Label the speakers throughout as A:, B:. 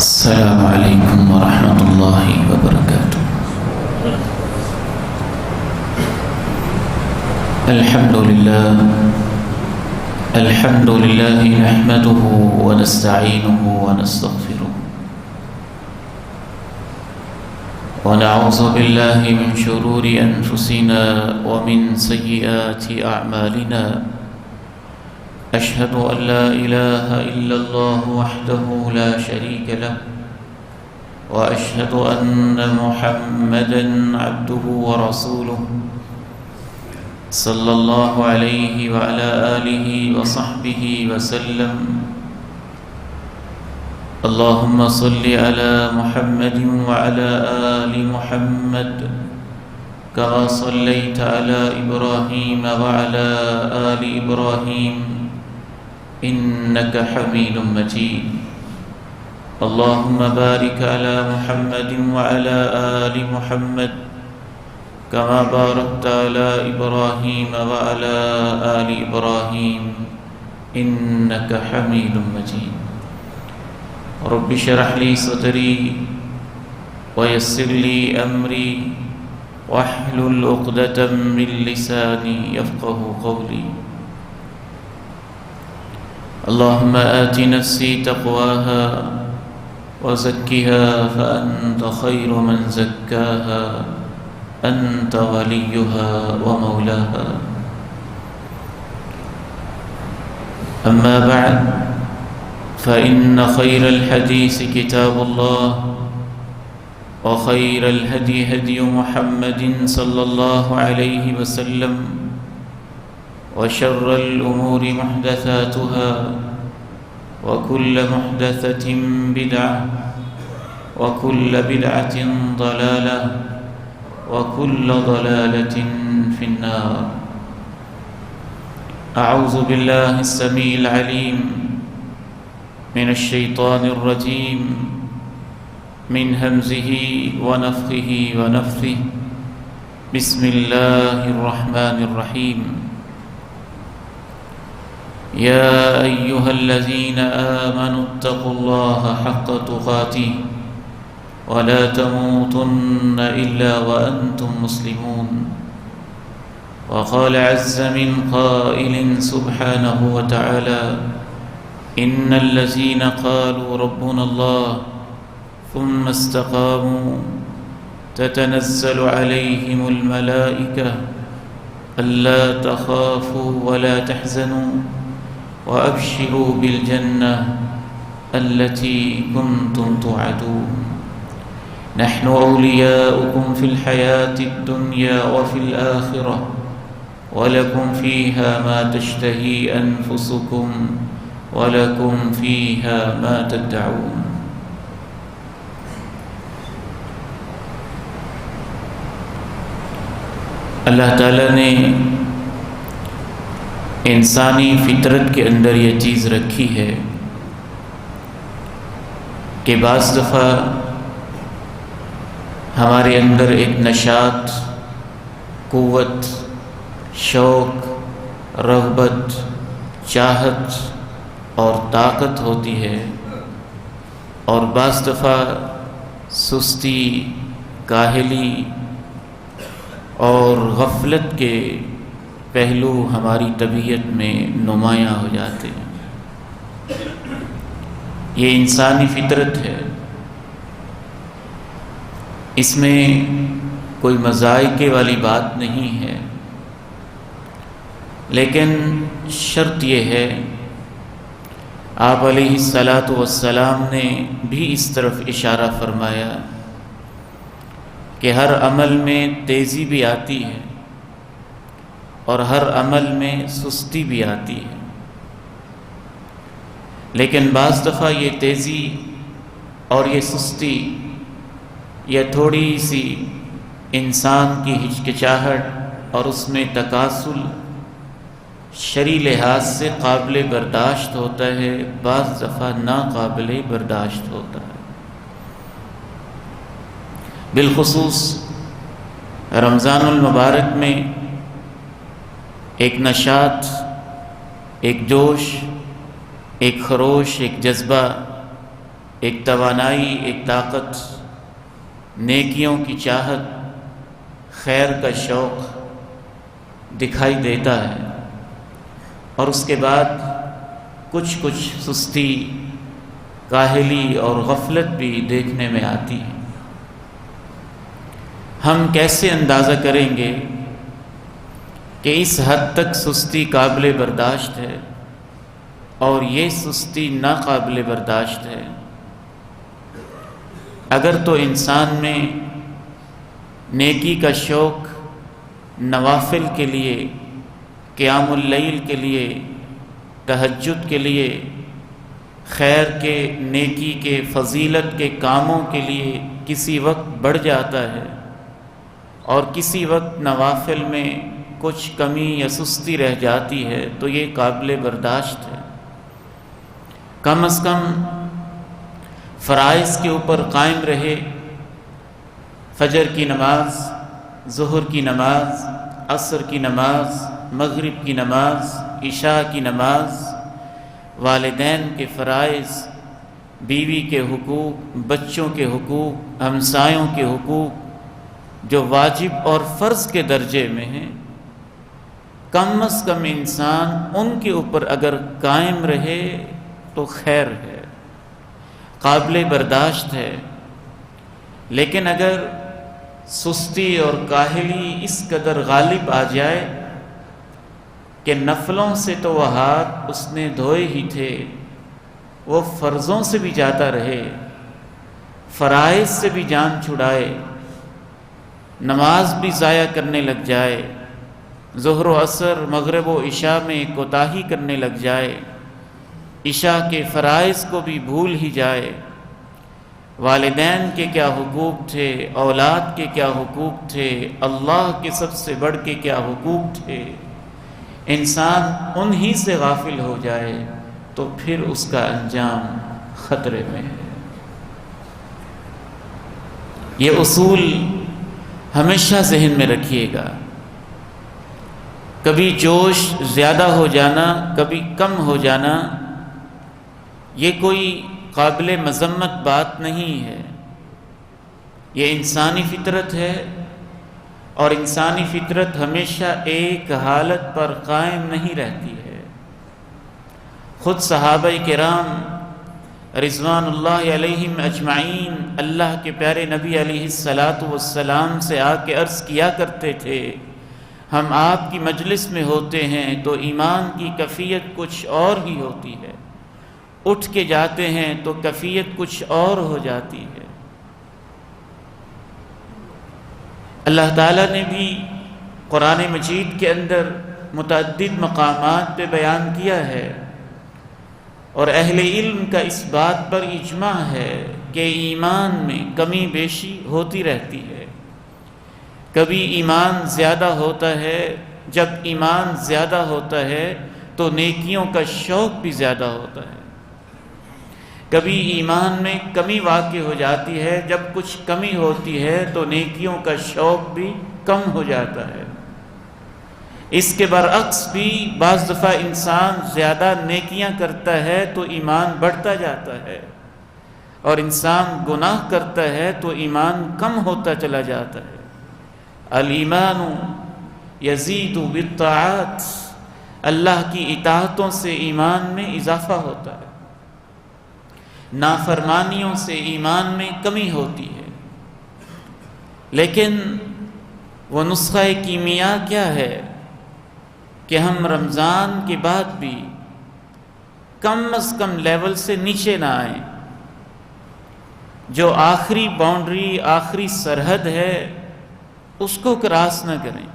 A: السلام عليكم ورحمة الله وبركاته. الحمد لله نحمده ونستعينه ونستغفره ونعوذ بالله من شرور أنفسنا ومن سيئات أعمالنا. أشهد أن لا إله إلا الله وحده لا شريك له وأشهد أن محمدًا عبده ورسوله صلى الله عليه وعلى آله وصحبه وسلم. اللهم صل على محمد وعلى آل محمد كما صليت على إبراهيم وعلى آل إبراهيم إنك حميد مجيد. اللهم بارك على محمد وعلى آل محمد كما باركت على إبراهيم وعلى آل إبراهيم إنك حميد مجيد. رب اشرح لي صدري ويسر لي أمري واحلل عقدة من لساني يفقه قولي. اللهم آت نفسي تقواها وزكها فأنت خير من زكاها أنت وليها ومولاها. أما بعد فإن خير الحديث كتاب الله وخير الهدي هدي محمد صلى الله عليه وسلم وشر الأمور محدثاتها وكل محدثة بدعة وكل بدعة ضلالة وكل ضلالة في النار. أعوذ بالله السميع العليم من الشيطان الرجيم من همزه ونفخه ونفثه. بسم الله الرحمن الرحيم. يا أيها الذين آمنوا اتقوا الله حق تقاته ولا تموتن إلا وأنتم مسلمون. وقال عز من قائل سبحانه وتعالى إن الذين قالوا ربنا الله ثم استقاموا تتنزل عليهم الملائكة ألا تخافوا ولا تحزنوا وأبشروا بالجنة التي كنتم توعدون. نحن أولياؤكم في الحياة الدنيا وفي الآخرة ولكم فيها ما تشتهي أنفسكم ولكم فيها ما تدعون. اللہ تعالیٰ نے انسانی فطرت کے اندر یہ چیز رکھی ہے کہ بعض دفعہ ہمارے اندر ایک نشاط، قوت، شوق، رغبت، چاہت اور طاقت ہوتی ہے، اور بعض دفعہ سستی، کاہلی اور غفلت کے پہلو ہماری طبیعت میں نمایاں ہو جاتے ہیں۔ یہ انسانی فطرت ہے، اس میں کوئی مذائقے والی بات نہیں ہے، لیکن شرط یہ ہے، آپ علیہ الصلاۃ والسلام نے بھی اس طرف اشارہ فرمایا کہ ہر عمل میں تیزی بھی آتی ہے اور ہر عمل میں سستی بھی آتی ہے، لیکن بعض دفعہ یہ تیزی اور یہ سستی یا تھوڑی سی انسان کی ہچکچاہٹ اور اس میں تکاسل شرعی لحاظ سے قابل برداشت ہوتا ہے، بعض دفعہ ناقابل برداشت ہوتا ہے۔ بالخصوص رمضان المبارک میں ایک نشاط، ایک جوش، ایک خروش، ایک جذبہ ایک توانائی، ایک طاقت، نیکیوں کی چاہت، خیر کا شوق دکھائی دیتا ہے، اور اس کے بعد کچھ سستی، کاہلی اور غفلت بھی دیکھنے میں آتی ہے۔ ہم کیسے اندازہ کریں گے کہ اس حد تک سستی قابل برداشت ہے اور یہ سستی ناقابل برداشت ہے؟ اگر تو انسان میں نیکی کا شوق نوافل کے لیے، قیام اللیل کے لیے، تہجد کے لیے، خیر کے، نیکی کے، فضیلت کے کاموں کے لیے کسی وقت بڑھ جاتا ہے اور کسی وقت نوافل میں کچھ کمی یا سستی رہ جاتی ہے، تو یہ قابل برداشت ہے۔ کم از کم فرائض کے اوپر قائم رہے، فجر کی نماز، ظہر کی نماز، عصر کی نماز، مغرب کی نماز، عشاء کی نماز، والدین کے فرائض، بیوی کے حقوق، بچوں کے حقوق، ہمسایوں کے حقوق جو واجب اور فرض کے درجے میں ہیں، کم از کم انسان ان کے اوپر اگر قائم رہے تو خیر ہے، قابل برداشت ہے۔ لیکن اگر سستی اور کاہلی اس قدر غالب آ جائے کہ نفلوں سے تو وہ ہاتھ اس نے دھوئے ہی تھے، وہ فرضوں سے بھی جاتا رہے، فرائض سے بھی جان چھڑائے، نماز بھی ضائع کرنے لگ جائے، ظہر و عصر، مغرب و عشاء میں کوتاہی کرنے لگ جائے، عشاء کے فرائض کو بھی بھول ہی جائے، والدین کے کیا حقوق تھے، اولاد کے کیا حقوق تھے، اللہ کے سب سے بڑھ کے کیا حقوق تھے، انسان انہی سے غافل ہو جائے تو پھر اس کا انجام خطرے میں ہے۔ یہ اصول ہمیشہ ذہن میں رکھیے گا۔ کبھی جوش زیادہ ہو جانا، کبھی کم ہو جانا، یہ کوئی قابل مذمت بات نہیں ہے، یہ انسانی فطرت ہے، اور انسانی فطرت ہمیشہ ایک حالت پر قائم نہیں رہتی ہے۔ خود صحابہ کرام رضوان اللہ علیہم اجمعین اللہ کے پیارے نبی علیہ السلام سے آ کے عرض کیا کرتے تھے، ہم آپ کی مجلس میں ہوتے ہیں تو ایمان کی کیفیت کچھ اور ہی ہوتی ہے، اٹھ کے جاتے ہیں تو کیفیت کچھ اور ہو جاتی ہے۔ اللہ تعالیٰ نے بھی قرآن مجید کے اندر متعدد مقامات پہ بیان کیا ہے، اور اہل علم کا اس بات پر اجماع ہے کہ ایمان میں کمی بیشی ہوتی رہتی ہے۔ کبھی ایمان زیادہ ہوتا ہے، جب ایمان زیادہ ہوتا ہے تو نیکیوں کا شوق بھی زیادہ ہوتا ہے۔ کبھی ایمان میں کمی واقع ہو جاتی ہے، جب کچھ کمی ہوتی ہے تو نیکیوں کا شوق بھی کم ہو جاتا ہے۔ اس کے برعکس بھی بعض دفعہ انسان زیادہ نیکیاں کرتا ہے تو ایمان بڑھتا جاتا ہے، اور انسان گناہ کرتا ہے تو ایمان کم ہوتا چلا جاتا ہے۔ الایمان یزید بالطاعات، اللہ کی اطاعتوں سے ایمان میں اضافہ ہوتا ہے، نافرمانیوں سے ایمان میں کمی ہوتی ہے۔ لیکن وہ نسخہ کیمیا کیا ہے کہ ہم رمضان کے بعد بھی کم از کم لیول سے نیچے نہ آئیں، جو آخری باؤنڈری، آخری سرحد ہے اس کو کراس نہ کریں،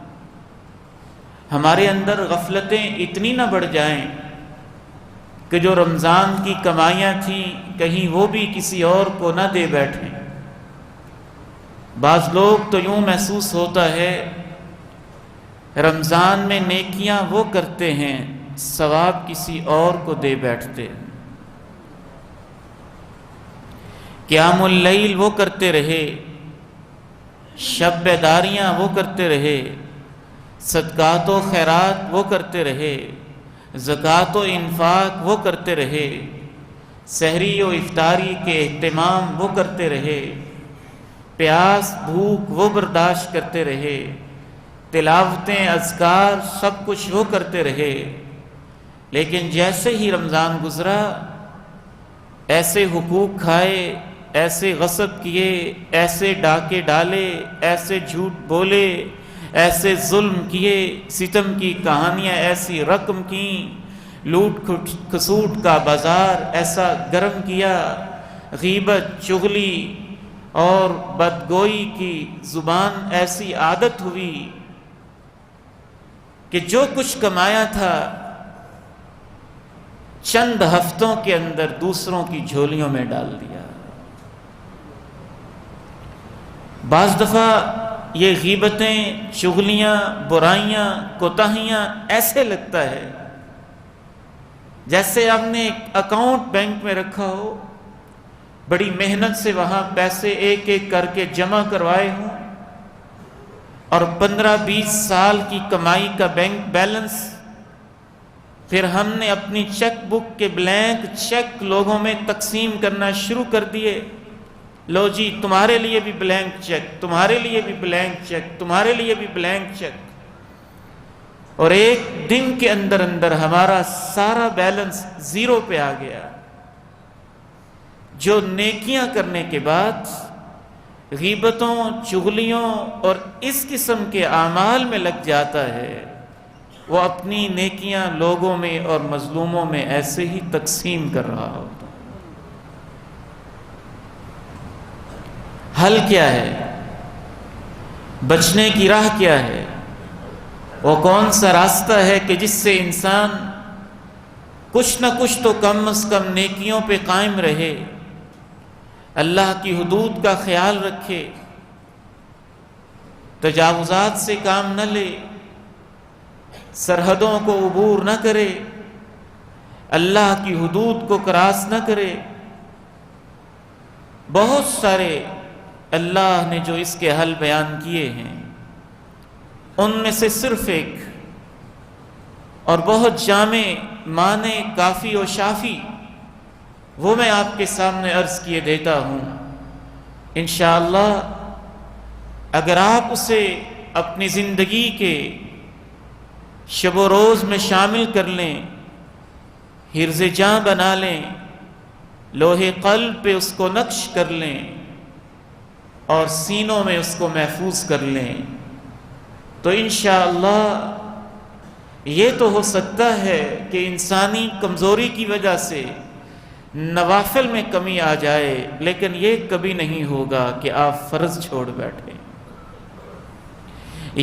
A: ہمارے اندر غفلتیں اتنی نہ بڑھ جائیں کہ جو رمضان کی کمائیاں تھیں کہیں وہ بھی کسی اور کو نہ دے بیٹھیں۔ بعض لوگ تو یوں محسوس ہوتا ہے رمضان میں نیکیاں وہ کرتے ہیں، ثواب کسی اور کو دے بیٹھتے ہیں۔ قیام اللیل وہ کرتے رہے، شب بیداریاں وہ کرتے رہے، صدقات و خیرات وہ کرتے رہے، زکوٰۃ و انفاق وہ کرتے رہے، سحری و افطاری کے اہتمام وہ کرتے رہے، پیاس بھوک وہ برداشت کرتے رہے، تلاوتیں اذکار سب کچھ وہ کرتے رہے، لیکن جیسے ہی رمضان گزرا ایسے حقوق کھائے، ایسے غصب کیے، ایسے ڈاکے ڈالے، ایسے جھوٹ بولے، ایسے ظلم کیے، ستم کی کہانیاں ایسی رقم کیں، لوٹ کھسوٹ کا بازار ایسا گرم کیا، غیبت چغلی اور بدگوئی کی زبان ایسی عادت ہوئی کہ جو کچھ کمایا تھا چند ہفتوں کے اندر دوسروں کی جھولیوں میں ڈال دیا۔ بعض دفعہ یہ غیبتیں، چغلیاں، برائیاں، کوتاہیاں ایسے لگتا ہے جیسے آپ نے ایک اکاؤنٹ بینک میں رکھا ہو، بڑی محنت سے وہاں پیسے ایک ایک کر کے جمع کروائے ہوں، اور 15-20 سال کی کمائی کا بینک بیلنس، پھر ہم نے اپنی چیک بک کے بلینک چیک لوگوں میں تقسیم کرنا شروع کر دیے۔ لو جی تمہارے لیے بھی بلینک چیک، تمہارے لیے بھی بلینک چیک، تمہارے لیے بھی بلینک چیک، اور ایک دن کے اندر اندر ہمارا سارا بیلنس زیرو پہ آ گیا۔ جو نیکیاں کرنے کے بعد غیبتوں، چغلیوں اور اس قسم کے اعمال میں لگ جاتا ہے، وہ اپنی نیکیاں لوگوں میں اور مظلوموں میں ایسے ہی تقسیم کر رہا ہوتا۔ حل کیا ہے؟ بچنے کی راہ کیا ہے؟ وہ کون سا راستہ ہے کہ جس سے انسان کچھ نہ کچھ تو کم از کم نیکیوں پہ قائم رہے، اللہ کی حدود کا خیال رکھے، تجاوزات سے کام نہ لے، سرحدوں کو عبور نہ کرے، اللہ کی حدود کو کراس نہ کرے۔ بہت سارے اللہ نے جو اس کے حل بیان کیے ہیں، ان میں سے صرف ایک اور بہت جامع، معنی کافی و شافی، وہ میں آپ کے سامنے عرض کیے دیتا ہوں۔ انشاءاللہ اگر آپ اسے اپنی زندگی کے شب و روز میں شامل کر لیں، حرز جاں بنا لیں، لوہے قلب پہ اس کو نقش کر لیں اور سینوں میں اس کو محفوظ کر لیں، تو انشاءاللہ یہ تو ہو سکتا ہے کہ انسانی کمزوری کی وجہ سے نوافل میں کمی آ جائے، لیکن یہ کبھی نہیں ہوگا کہ آپ فرض چھوڑ بیٹھیں۔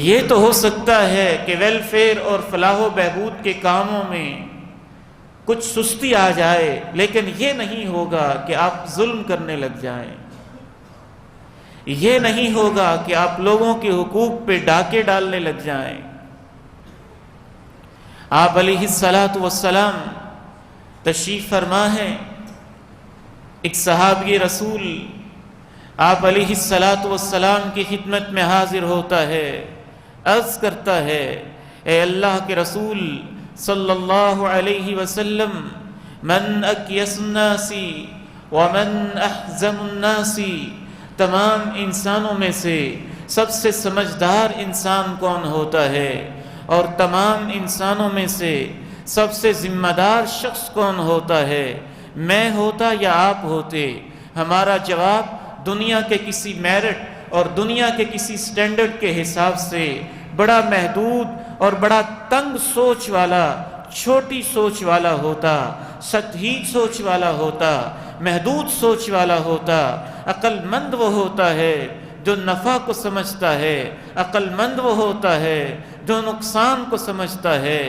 A: یہ تو ہو سکتا ہے کہ ویلفیئر اور فلاح و بہبود کے کاموں میں کچھ سستی آ جائے، لیکن یہ نہیں ہوگا کہ آپ ظلم کرنے لگ جائیں، یہ نہیں ہوگا کہ آپ لوگوں کے حقوق پہ ڈاکے ڈالنے لگ جائیں۔ آپ علیہ الصلاۃ والسلام تشریف فرما ہیں، ایک صحابی رسول آپ علیہ الصلاۃ والسلام کی خدمت میں حاضر ہوتا ہے، عرض کرتا ہے، اے اللہ کے رسول صلی اللہ علیہ وسلم، من اکیس الناس ومن احزم الناس، تمام انسانوں میں سے سب سے سمجھدار انسان کون ہوتا ہے، اور تمام انسانوں میں سے سب سے ذمہ دار شخص کون ہوتا ہے؟ میں ہوتا یا آپ ہوتے؟ ہمارا جواب دنیا کے کسی میرٹ اور دنیا کے کسی سٹینڈرڈ کے حساب سے بڑا محدود اور بڑا تنگ سوچ والا، چھوٹی سوچ والا ہوتا، سطحی سوچ والا ہوتا، محدود سوچ والا ہوتا۔ عقل مند وہ ہوتا ہے جو نفع کو سمجھتا ہے، عقل مند وہ ہوتا ہے جو نقصان کو سمجھتا ہے،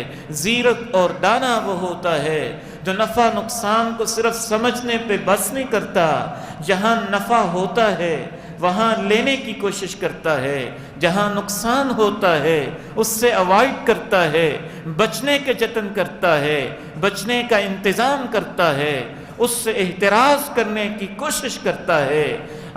A: زیرک اور دانا وہ ہوتا ہے جو نفع نقصان کو صرف سمجھنے پہ بس نہیں کرتا، جہاں نفع ہوتا ہے وہاں لینے کی کوشش کرتا ہے، جہاں نقصان ہوتا ہے اس سے اوائڈ کرتا ہے، بچنے کے جتن کرتا ہے، بچنے کا انتظام کرتا ہے، اس سے احتراز کرنے کی کوشش کرتا ہے۔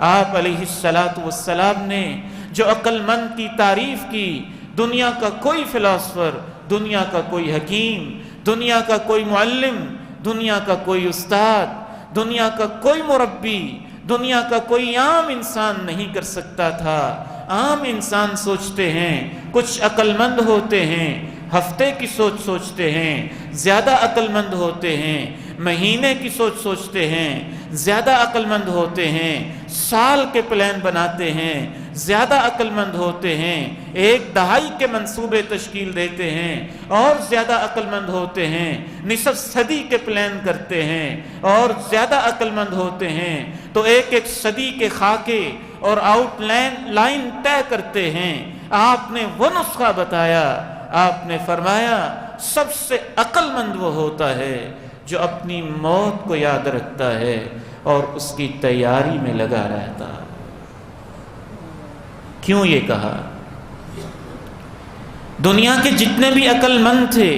A: آپ علیہ الصلاۃ والسلام نے جو عقل مند کی تعریف کی، دنیا کا کوئی فلاسفر، دنیا کا کوئی حکیم، دنیا کا کوئی معلم، دنیا کا کوئی استاد، دنیا کا کوئی مربی، دنیا کا کوئی عام انسان نہیں کر سکتا تھا۔ عام انسان سوچتے ہیں، کچھ عقل مند ہوتے ہیں ہفتے کی سوچ سوچتے ہیں، زیادہ عقل مند ہوتے ہیں مہینے کی سوچ سوچتے ہیں، زیادہ عقل مند ہوتے ہیں سال کے پلان بناتے ہیں، زیادہ عقل مند ہوتے ہیں ایک دہائی کے منصوبے تشکیل دیتے ہیں، اور زیادہ عقل مند ہوتے ہیں نصف صدی کے پلان کرتے ہیں، اور زیادہ عقل مند ہوتے ہیں تو ایک ایک صدی کے خاکے اور آؤٹ لائن طے کرتے ہیں۔ آپ نے وہ نسخہ بتایا، آپ نے فرمایا سب سے عقل مند وہ ہوتا ہے جو اپنی موت کو یاد رکھتا ہے اور اس کی تیاری میں لگا رہتا۔ کیوں یہ کہا؟ دنیا کے جتنے بھی عقل مند تھے،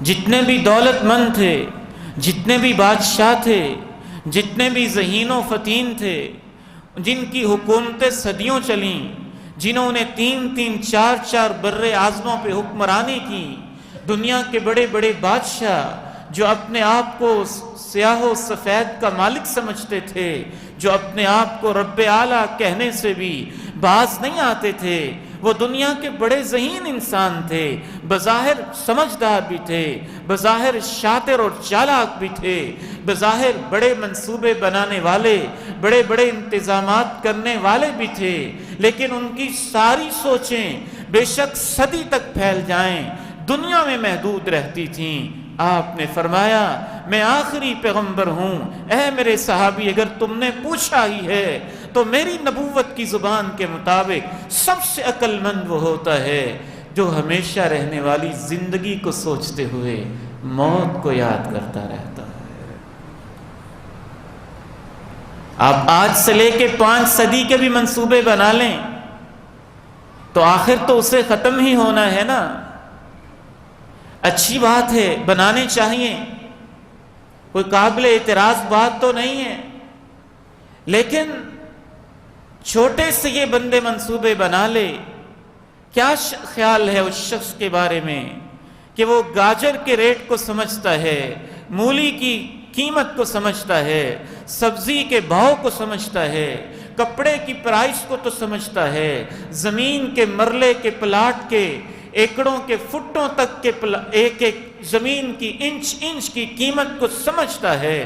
A: جتنے بھی دولت مند تھے، جتنے بھی بادشاہ تھے، جتنے بھی ذہین و فطین تھے، جن کی حکومتیں صدیوں چلیں، جنہوں نے 3-3 4-4 بر اعظموں پہ حکمرانی کی، دنیا کے بڑے بڑے بادشاہ جو اپنے آپ کو سیاہ و سفید کا مالک سمجھتے تھے، جو اپنے آپ کو رب اعلیٰ کہنے سے بھی باز نہیں آتے تھے، وہ دنیا کے بڑے ذہین انسان تھے، بظاہر سمجھدار بھی تھے، بظاہر شاطر اور چالاک بھی تھے، بظاہر بڑے منصوبے بنانے والے، بڑے بڑے انتظامات کرنے والے بھی تھے، لیکن ان کی ساری سوچیں بے شک صدی تک پھیل جائیں دنیا میں محدود رہتی تھیں۔ آپ نے فرمایا میں آخری پیغمبر ہوں، اے میرے صحابی اگر تم نے پوچھا ہی ہے تو میری نبوت کی زبان کے مطابق سب سے عقل مند وہ ہوتا ہے جو ہمیشہ رہنے والی زندگی کو سوچتے ہوئے موت کو یاد کرتا رہتا ہے۔ آپ آج سے لے کے 5 صدی کے بھی منصوبے بنا لیں تو آخر تو اسے ختم ہی ہونا ہے نا۔ اچھی بات ہے، بنانے چاہیے، کوئی قابل اعتراض بات تو نہیں ہے، لیکن چھوٹے سے یہ بندے منصوبے بنا لے، کیا خیال ہے اس شخص کے بارے میں کہ وہ گاجر کے ریٹ کو سمجھتا ہے، مولی کی قیمت کو سمجھتا ہے، سبزی کے بھاؤ کو سمجھتا ہے، کپڑے کی پرائس کو تو سمجھتا ہے، زمین کے مرلے کے پلاٹ کے ایکڑوں کے فٹوں تک کے ایک ایک زمین کی انچ کی قیمت کو سمجھتا ہے،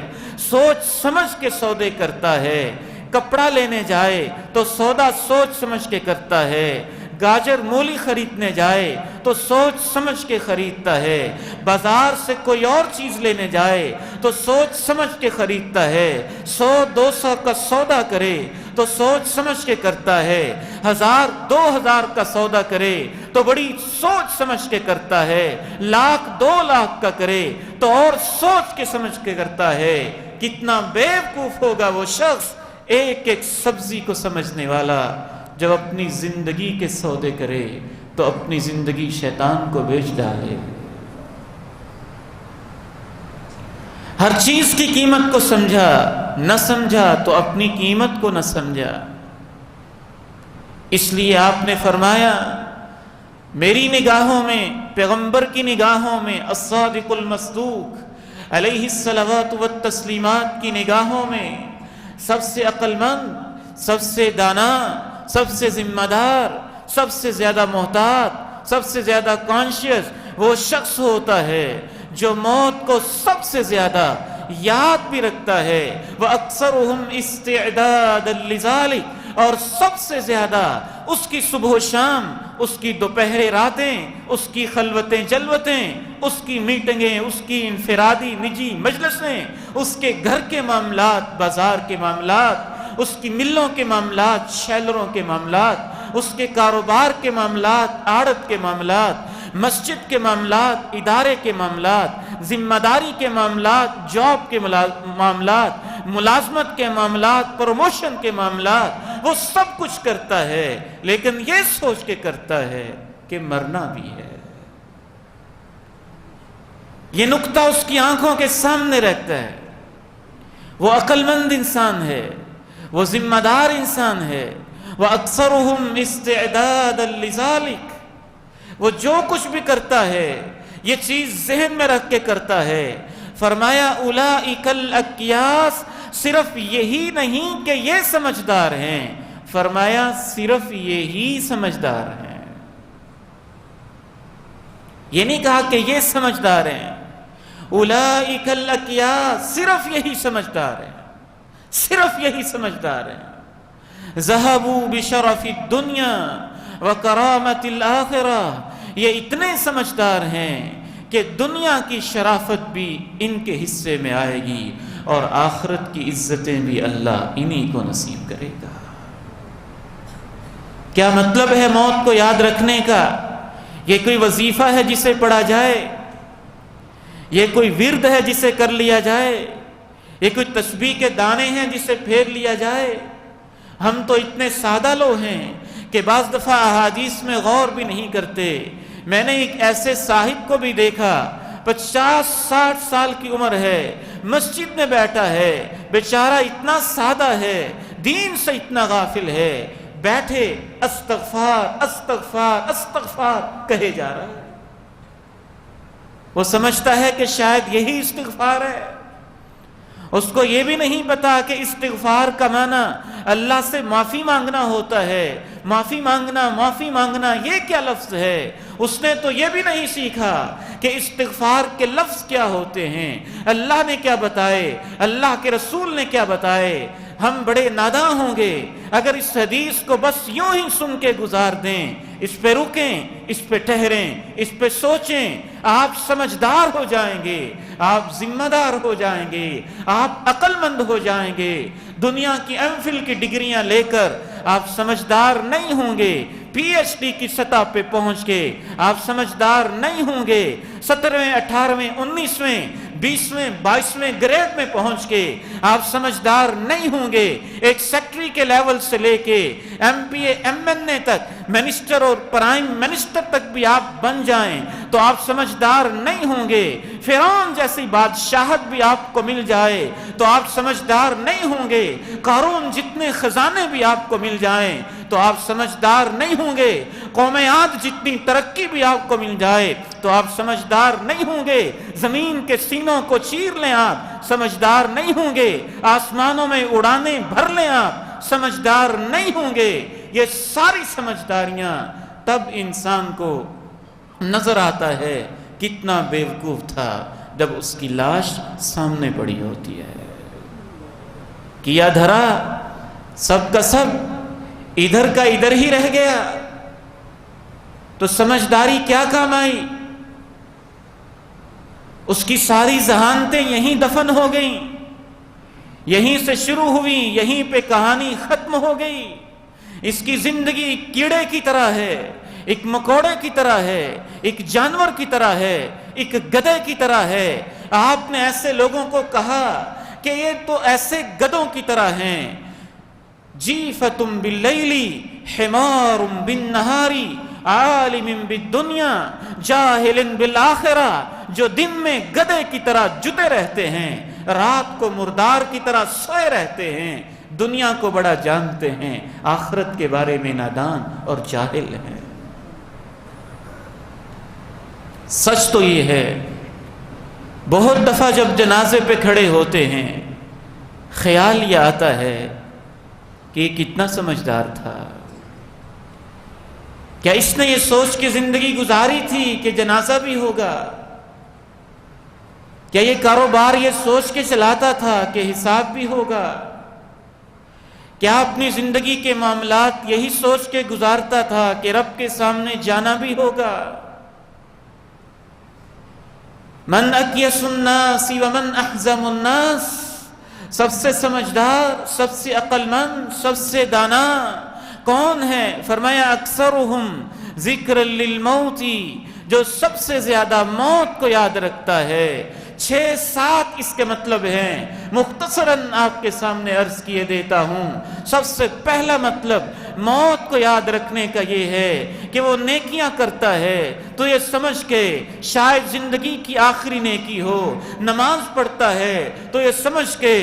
A: سوچ سمجھ کے سودے کرتا ہے، کپڑا لینے جائے تو سودا سوچ سمجھ کے کرتا ہے، گاجر مولی خریدنے جائے تو سوچ سمجھ کے خریدتا ہے، بازار سے کوئی اور چیز لینے جائے تو سوچ سمجھ کے خریدتا ہے، 100-200 کا سودا کرے تو سوچ سمجھ کے کرتا ہے، 1000-2000 کا سودا کرے تو بڑی سوچ سمجھ کے کرتا ہے، 1,00,000-2,00,000 کا کرے تو اور سوچ کے سمجھ کے کرتا ہے۔ کتنا بیوقوف ہوگا وہ شخص ایک ایک سبزی کو سمجھنے والا، جب اپنی زندگی کے سودے کرے تو اپنی زندگی شیطان کو بیچ ڈالے۔ ہر چیز کی قیمت کو سمجھا، نہ سمجھا تو اپنی قیمت کو نہ سمجھا۔ اس لیے آپ نے فرمایا میری نگاہوں میں، پیغمبر کی نگاہوں میں، الصادق المصدوق علیہ الصلوات والتسلیمات کی نگاہوں میں سب سے عقل مند، سب سے دانا، سب سے ذمہ دار، سب سے زیادہ محتاط، سب سے زیادہ کانشیس وہ شخص ہوتا ہے جو موت کو سب سے زیادہ یاد بھی رکھتا ہے، وَأَكْثَرُهُمْ اسْتِعْدَادًا لِذَلِكَ، اور سب سے زیادہ اس کی صبح و شام، اس کی دوپہر راتیں، اس کی خلوتیں جلوتیں، اس کی میٹنگیں، اس کی انفرادی نجی مجلسیں، اس کے گھر کے معاملات، بازار کے معاملات، اس کی ملوں کے معاملات، شیلروں کے معاملات، اس کے کاروبار کے معاملات، آڑت کے معاملات، مسجد کے معاملات، ادارے کے معاملات، ذمہ داری کے معاملات، جاب کے معاملات، ملازمت کے معاملات، پروموشن کے معاملات، وہ سب کچھ کرتا ہے، لیکن یہ سوچ کے کرتا ہے کہ مرنا بھی ہے۔ یہ نقطہ اس کی آنکھوں کے سامنے رہتا ہے۔ وہ عقل مند انسان ہے، وہ ذمہ دار انسان ہے، وَأَكْثَرُهُمْ اسْتِعْدَادًا لِذَلِكَ، وہ جو کچھ بھی کرتا ہے یہ چیز ذہن میں رکھ کے کرتا ہے۔ فرمایا اولئک الاکیاس، صرف یہی نہیں کہ یہ سمجھدار ہیں، فرمایا صرف یہی سمجھدار ہیں۔ یہ نہیں کہا کہ یہ سمجھدار ہیں، اولئک الاکیاس، صرف یہی سمجھدار ہیں، صرف یہی سمجھدار ہیں۔ ذہبوا بشرف الدنیا وکرامت الآخرہ، یہ اتنے سمجھدار ہیں کہ دنیا کی شرافت بھی ان کے حصے میں آئے گی اور آخرت کی عزتیں بھی اللہ انہی کو نصیب کرے گا۔ کیا مطلب ہے موت کو یاد رکھنے کا؟ یہ کوئی وظیفہ ہے جسے پڑھا جائے؟ یہ کوئی ورد ہے جسے کر لیا جائے؟ یہ کوئی تسبیح کے دانے ہیں جسے پھیر لیا جائے؟ ہم تو اتنے سادہ لوگ ہیں کہ بعض دفعہ احادیث میں غور بھی نہیں کرتے۔ میں نے ایک ایسے صاحب کو بھی دیکھا، 50-60 سال کی عمر ہے، مسجد میں بیٹھا ہے، بیچارہ اتنا سادہ ہے، دین سے اتنا غافل ہے، بیٹھے استغفار استغفار استغفار کہے جا رہا ہے۔ وہ سمجھتا ہے کہ شاید یہی استغفار ہے، اس کو یہ بھی نہیں پتا کہ استغفار کا معنی اللہ سے معافی مانگنا ہوتا ہے۔ معافی مانگنا یہ کیا لفظ ہے؟ اس نے تو یہ بھی نہیں سیکھا کہ استغفار کے لفظ کیا ہوتے ہیں، اللہ نے کیا بتائے، اللہ کے رسول نے کیا بتائے۔ ہم بڑے ناداں ہوں گے اگر اس حدیث کو بس یوں ہی سن کے گزار دیں، اس پہ رکیں، اس پہ ٹھہریں، اس پہ سوچیں۔ آپ سمجھدار ہو جائیں گے، آپ ذمہ دار ہو جائیں گے، آپ عقل مند ہو جائیں گے۔ دنیا کی ایم فل کی ڈگریاں لے کر آپ سمجھدار نہیں ہوں گے، پی ایچ ڈی کی سطح پہ پہنچ کے آپ سمجھدار نہیں ہوں گے، 17ویں 18ویں 19ویں 20ویں 22ویں گریڈ میں پہنچ کے آپ سمجھدار نہیں ہوں گے۔ ایک سیکٹری کے لیول سے لے کے M P A M N A تک، منسٹر اور پرائم منسٹر تک بھی آپ بن جائیں تو آپ سمجھدار نہیں ہوں گے۔ فرعون جیسی بادشاہت بھی آپ کو مل جائے تو آپ سمجھدار نہیں ہوں گے۔ قارون جتنے خزانے بھی آپ کو مل جائیں تو آپ سمجھدار نہیں ہوں گے۔ قوم عاد جتنی ترقی بھی آپ کو مل جائے تو آپ سمجھدار نہیں ہوں گے۔ زمین کے سینوں کو چیر لیں آپ، سمجھدار نہیں ہوں گے۔ آسمانوں میں اڑانے بھر لیں آپ، سمجھدار نہیں ہوں گے۔ یہ ساری سمجھداریاں تب انسان کو نظر آتا ہے کتنا بیوقوف تھا جب اس کی لاش سامنے پڑی ہوتی ہے۔ کیا دھرا سب کا سب، ادھر کا ادھر ہی رہ گیا تو سمجھداری کیا کام آئی؟ اس کی ساری ذہانتیں یہیں دفن ہو گئیں، یہیں سے شروع ہوئی، یہیں پہ کہانی ختم ہو گئی۔ اس کی زندگی ایک کیڑے کی طرح ہے، ایک مکوڑے کی طرح ہے، ایک جانور کی طرح ہے، ایک گدھے کی طرح ہے۔ آپ نے ایسے لوگوں کو کہا کہ یہ تو ایسے گدھوں کی طرح ہیں۔ جیفتم باللیل حمار بالنہار عالم بالدنیا جاہل بالآخرہ، جو دن میں گدھے کی طرح جتے رہتے ہیں، رات کو مردار کی طرح سوئے رہتے ہیں، دنیا کو بڑا جانتے ہیں، آخرت کے بارے میں نادان اور جاہل ہیں۔ سچ تو یہ ہے، بہت دفعہ جب جنازے پہ کھڑے ہوتے ہیں خیال یہ آتا ہے کہ یہ کتنا سمجھدار تھا۔ کیا اس نے یہ سوچ کے زندگی گزاری تھی کہ جنازہ بھی ہوگا؟ کیا یہ کاروبار یہ سوچ کے چلاتا تھا کہ حساب بھی ہوگا؟ کیا اپنی زندگی کے معاملات یہی سوچ کے گزارتا تھا کہ رب کے سامنے جانا بھی ہوگا؟ من اکیس الناس ومن احزم الناس، سب سے سمجھدار، سب سے عقل مند، سب سے دانا کون ہے؟ فرمایا اکثرہم ذکر للموت، جو سب سے زیادہ موت کو یاد رکھتا ہے۔ 6-7 اس کے مطلب ہیں، مختصراً آپ کے سامنے عرض کیے دیتا ہوں۔ سب سے پہلا مطلب موت کو یاد رکھنے کا یہ ہے کہ وہ نیکیاں کرتا ہے تو یہ سمجھ کے شاید زندگی کی آخری نیکی ہو، نماز پڑھتا ہے تو یہ سمجھ کے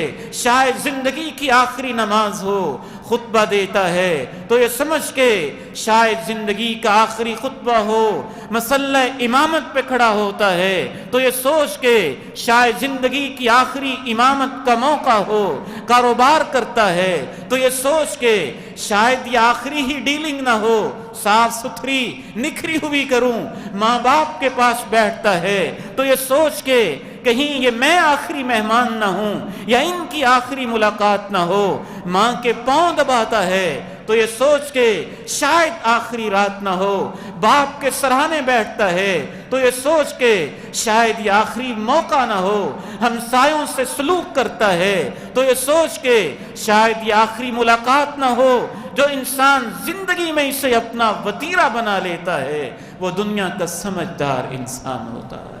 A: شاید زندگی کی آخری نماز ہو، خطبہ دیتا ہے تو یہ سمجھ کے شاید زندگی کا آخری خطبہ ہو، مسلح امامت پہ کھڑا ہوتا ہے تو یہ سوچ کے شاید زندگی کی آخری امامت کا موقع ہو، کاروبار کرتا ہے تو یہ سوچ کے شاید یہ آخری ہی ڈیلنگ نہ ہو، صاف ستھری نکھری ہوئی کروں، ماں باپ کے پاس بیٹھتا ہے تو یہ سوچ کے کہیں یہ میں آخری مہمان نہ ہوں یا ان کی آخری ملاقات نہ ہو، ماں کے پاؤں دباتا ہے تو یہ سوچ کے شاید آخری رات نہ ہو، باپ کے سرہانے بیٹھتا ہے تو یہ سوچ کے شاید یہ آخری موقع نہ ہو، ہمسایوں سے سلوک کرتا ہے تو یہ سوچ کے شاید یہ آخری ملاقات نہ ہو۔ جو انسان زندگی میں اسے اپنا وتیرہ بنا لیتا ہے وہ دنیا کا سمجھدار انسان ہوتا ہے۔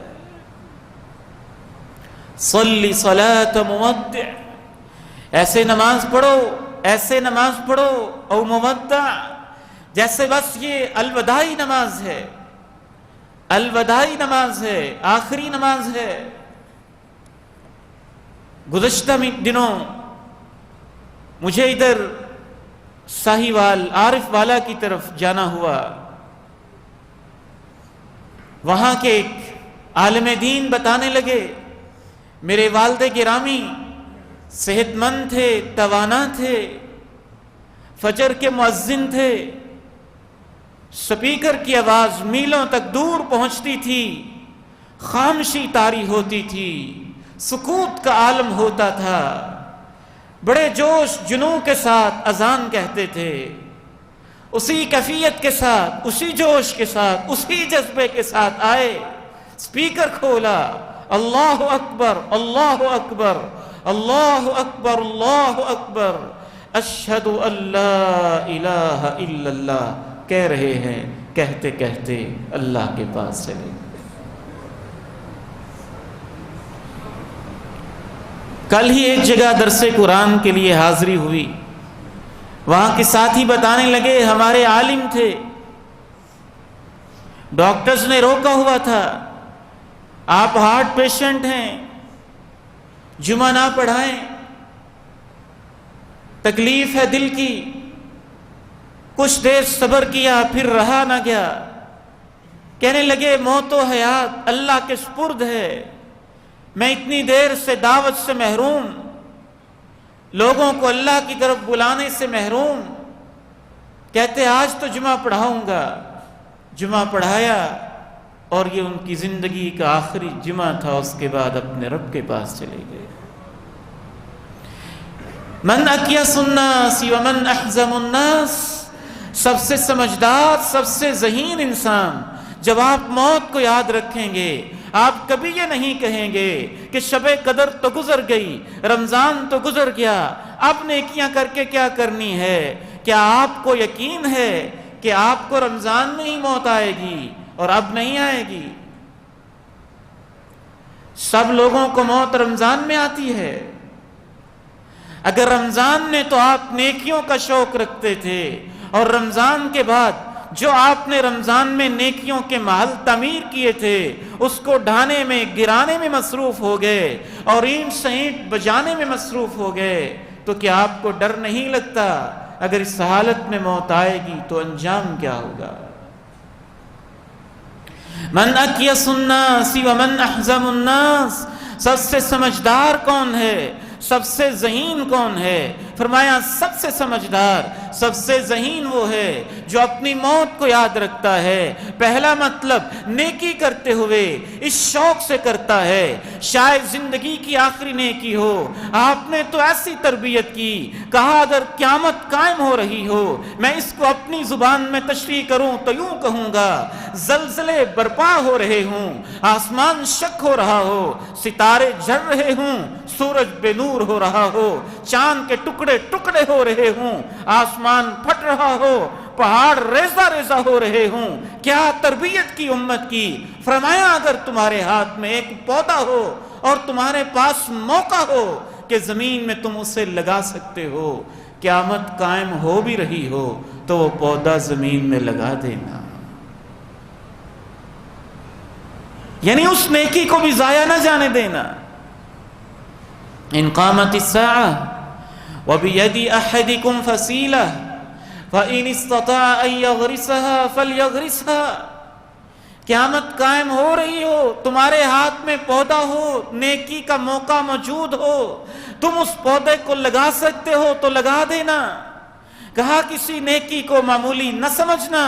A: صلی صلاۃ مودع، ایسے نماز پڑھو، ایسے نماز پڑھو او مودع، جیسے بس یہ الوداعی نماز ہے، الوداعی نماز ہے، آخری نماز ہے۔ گزشتہ دنوں مجھے ادھر ساہیوال عارف والا کی طرف جانا ہوا، وہاں کے ایک عالم دین بتانے لگے میرے والد گرامی صحت مند تھے، توانا تھے، فجر کے مؤذن تھے، سپیکر کی آواز میلوں تک دور پہنچتی تھی، خاموشی طاری ہوتی تھی، سکوت کا عالم ہوتا تھا، بڑے جوش جنون کے ساتھ اذان کہتے تھے، اسی کیفیت کے ساتھ، اسی جوش کے ساتھ، اسی جذبے کے ساتھ آئے، سپیکر کھولا، اللہ اکبر اللہ اکبر اللہ اکبر اللہ اکبر اشہد ان لا الہ الا اللہ کہہ رہے ہیں، کہتے کہتے اللہ کے پاس چلے۔ کل ہی ایک جگہ درس قرآن کے لیے حاضری ہوئی، وہاں کے ساتھی بتانے لگے ہمارے عالم تھے، ڈاکٹرز نے روکا ہوا تھا، آپ ہارٹ پیشنٹ ہیں، جمعہ نہ پڑھائیں، تکلیف ہے دل کی۔ کچھ دیر صبر کیا پھر رہا نہ گیا، کہنے لگے موت و حیات اللہ کے سپرد ہے، میں اتنی دیر سے دعوت سے محروم، لوگوں کو اللہ کی طرف بلانے سے محروم، کہتے آج تو جمعہ پڑھاؤں گا، جمعہ پڑھایا اور یہ ان کی زندگی کا آخری جمعہ تھا، اس کے بعد اپنے رب کے پاس چلے گئے۔ من اکیس الناس ومن احزم الناس، سب سے سمجھدار، سب سے ذہین انسان جب آپ موت کو یاد رکھیں گے، آپ کبھی یہ نہیں کہیں گے کہ شب قدر تو گزر گئی، رمضان تو گزر گیا، اب نیکیاں کر کے کیا کرنی ہے۔ کیا آپ کو یقین ہے کہ آپ کو رمضان میں ہی موت آئے گی اور اب نہیں آئے گی؟ سب لوگوں کو موت رمضان میں آتی ہے۔ اگر رمضان نے تو آپ نیکیوں کا شوق رکھتے تھے، اور رمضان کے بعد جو آپ نے رمضان میں نیکیوں کے محل تعمیر کیے تھے اس کو ڈھانے میں، گرانے میں مصروف ہو گئے اور اینٹ سینٹ بجانے میں مصروف ہو گئے، تو کیا آپ کو ڈر نہیں لگتا اگر اس حالت میں موت آئے گی تو انجام کیا ہوگا؟ من اکیس الناس ومن احزم الناس، سب سے سمجھدار کون ہے، سب سے ذہین کون ہے؟ فرمایا سب سے سمجھدار، سب سے ذہین وہ ہے جو اپنی موت کو یاد رکھتا ہے۔ پہلا مطلب نیکی کرتے ہوئے اس شوق سے کرتا ہے، شاید زندگی کی آخری نیکی ہو، آپ نے تو ایسی تربیت کی، کہا اگر قیامت قائم ہو رہی ہو، میں اس کو اپنی زبان میں تشریح کروں تو یوں کہوں گا، زلزلے برپا ہو رہے ہوں، آسمان شک ہو رہا ہو، ستارے جھڑ رہے ہوں، سورج بے نور ہو رہا ہو، چاند کے ٹکڑے ٹکڑے ہو رہے ہوں، آسمان پھٹ رہا ہو، پہاڑ ریزہ ریزہ ہو رہے ہوں، کیا تربیت کی امت کی۔ فرمایا اگر تمہارے ہاتھ میں ایک پودا ہو اور تمہارے پاس موقع ہو کہ زمین میں تم اسے لگا سکتے ہو، قیامت قائم ہو بھی رہی ہو تو وہ پودا زمین میں لگا دینا، یعنی اس نیکی کو بھی ضائع نہ جانے دینا۔ ان قامت الساعہ وَبِيَدِ أَحَدِكُمْ فَصِيلَةٌ فَإِنِ اسْتَطَاعَ أَن يَغْرِسَهَا فَلْيَغْرِسْهَا۔ قیامت قائم ہو رہی ہو، تمہارے ہاتھ میں پودا ہو، نیکی کا موقع موجود ہو، تم اس پودے کو لگا سکتے ہو تو لگا دینا۔ کہا کسی نیکی کو معمولی نہ سمجھنا،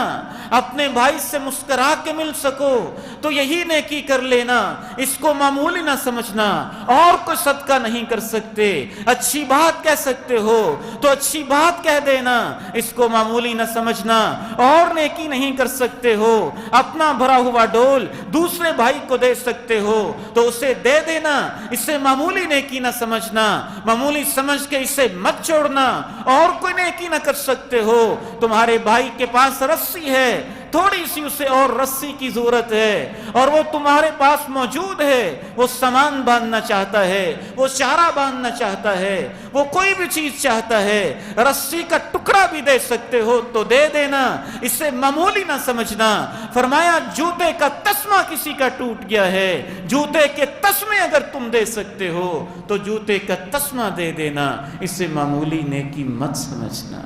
A: اپنے بھائی سے مسکرا کے مل سکو تو یہی نیکی کر لینا، اس کو معمولی نہ سمجھنا۔ اور کوئی صدقہ نہیں کر سکتے، اچھی بات کہہ سکتے ہو تو اچھی بات کہہ دینا، اس کو معمولی نہ سمجھنا۔ اور نیکی نہیں کر سکتے ہو، اپنا بھرا ہوا ڈول دوسرے بھائی کو دے سکتے ہو تو اسے دے دینا، اسے معمولی نیکی نہ سمجھنا، معمولی سمجھ کے اسے مت چھوڑنا۔ اور کوئی نیکی نہ کر سکتے ہو، تمہارے بھائی کے پاس رسی ہے، تھوڑی سی اسے اور رسی کی ضرورت ہے اور وہ تمہارے پاس موجود ہے، وہ سامان باندھنا چاہتا ہے، وہ چارہ باندھنا چاہتا ہے، وہ کوئی بھی چیز چاہتا ہے، رسی کا ٹکڑا بھی دے سکتے ہو تو دے دینا، اسے معمولی نہ سمجھنا۔ فرمایا جوتے کا تسمہ کسی کا ٹوٹ گیا ہے، جوتے کے تسمے اگر تم دے سکتے ہو تو جوتے کا تسمہ دے دینا، اسے معمولی نیکی مت سمجھنا۔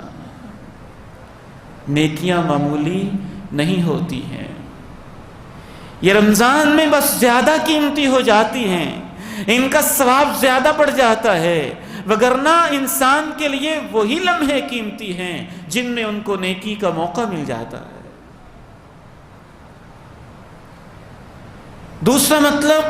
A: نیکیاں معمولی نہیں ہوتی ہیں، یہ رمضان میں بس زیادہ قیمتی ہو جاتی ہیں، ان کا ثواب زیادہ بڑھ جاتا ہے، وگرنہ انسان کے لیے وہی لمحے قیمتی ہیں جن میں ان کو نیکی کا موقع مل جاتا ہے۔ دوسرا مطلب،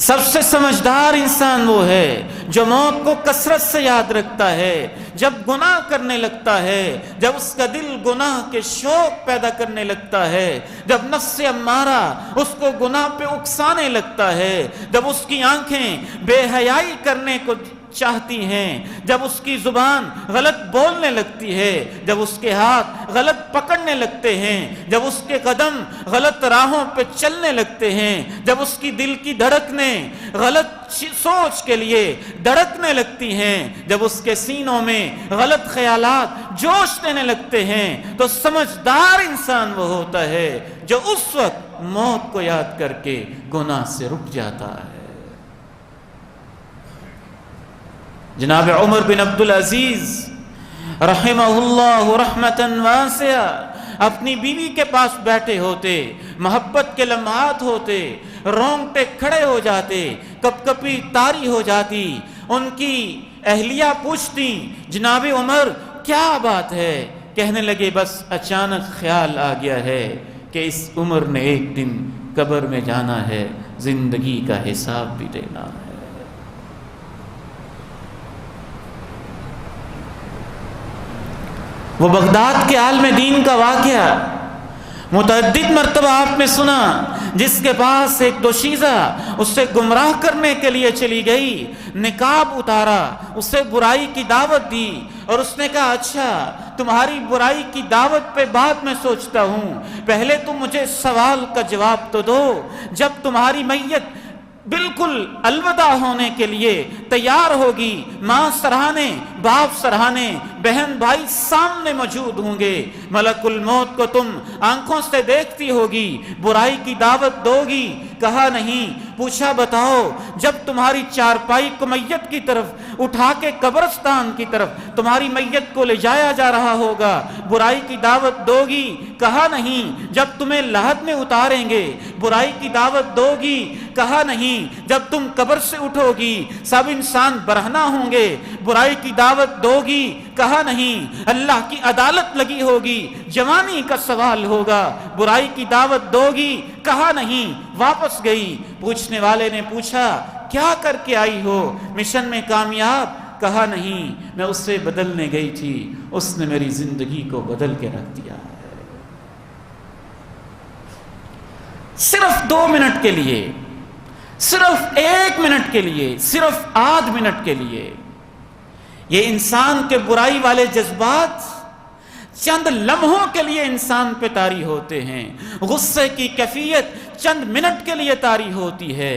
A: سب سے سمجھدار انسان وہ ہے جو موت کو کثرت سے یاد رکھتا ہے، جب گناہ کرنے لگتا ہے، جب اس کا دل گناہ کے شوق پیدا کرنے لگتا ہے، جب نفس امارہ اس کو گناہ پہ اکسانے لگتا ہے، جب اس کی آنکھیں بے حیائی کرنے کو چاہتی ہیں، جب اس کی زبان غلط بولنے لگتی ہے، جب اس کے ہاتھ غلط پکڑنے لگتے ہیں، جب اس کے قدم غلط راہوں پہ چلنے لگتے ہیں، جب اس کی دل کی دھڑکنیں غلط سوچ کے لیے دھڑکنے لگتی ہیں، جب اس کے سینوں میں غلط خیالات جوش دینے لگتے ہیں، تو سمجھدار انسان وہ ہوتا ہے جو اس وقت موت کو یاد کر کے گناہ سے رک جاتا ہے۔ جناب عمر بن عبدالعزیز رحمہ اللہ رحمتاً واسعہ اپنی بیوی کے پاس بیٹھے ہوتے، محبت کے لمحات ہوتے، رونگٹے کھڑے ہو جاتے، کپ کپی طاری ہو جاتی، ان کی اہلیہ پوچھتی جناب عمر کیا بات ہے؟ کہنے لگے بس اچانک خیال آ گیا ہے کہ اس عمر نے ایک دن قبر میں جانا ہے، زندگی کا حساب بھی دینا ہے۔ وہ بغداد کے عالم دین کا واقعہ متعدد مرتبہ آپ نے سنا، جس کے پاس ایک دوشیزہ اسے گمراہ کرنے کے لیے چلی گئی، نقاب اتارا، اسے برائی کی دعوت دی اور اس نے کہا اچھا تمہاری برائی کی دعوت پہ بعد میں سوچتا ہوں، پہلے تم مجھے سوال کا جواب تو دو، جب تمہاری میت بالکل الوداع ہونے کے لیے تیار ہوگی، ماں سرہانے، باپ سرہانے، بہن بھائی سامنے موجود ہوں گے، ملک الموت کو تم آنکھوں سے دیکھتی ہوگی، برائی کی دعوت دو گی؟ کہا نہیں۔ پوچھا بتاؤ جب تمہاری چارپائی کو میت کی طرف اٹھا کے قبرستان کی طرف تمہاری میت کو لے جایا جا رہا ہوگا، برائی کی دعوت دو گی؟ کہا نہیں۔ جب تمہیں لحد میں اتاریں گے برائی کی دعوت دو گی؟ کہا نہیں۔ جب تم قبر سے اٹھو گی سب انسان برہنہ ہوں گے، برائی کی دعوت دو گی؟ کہا نہیں۔ اللہ کی عدالت لگی ہوگی، جوانی کا سوال ہوگا، برائی کی دعوت دو گی؟ کہا نہیں۔ واپس گئی۔ پوچھنے والے نے پوچھا کیا کر کے آئی ہو؟ مشن میں کامیاب؟ کہا نہیں، میں اس سے بدلنے گئی تھی، اس نے میری زندگی کو بدل کے رکھ دیا۔ صرف 2 منٹ کے لیے، صرف 1 منٹ کے لیے، صرف آدھ منٹ کے لیے یہ انسان کے برائی والے جذبات چند لمحوں کے لیے انسان پہ طاری ہوتے ہیں، غصے کی کیفیت چند منٹ کے لیے طاری ہوتی ہے،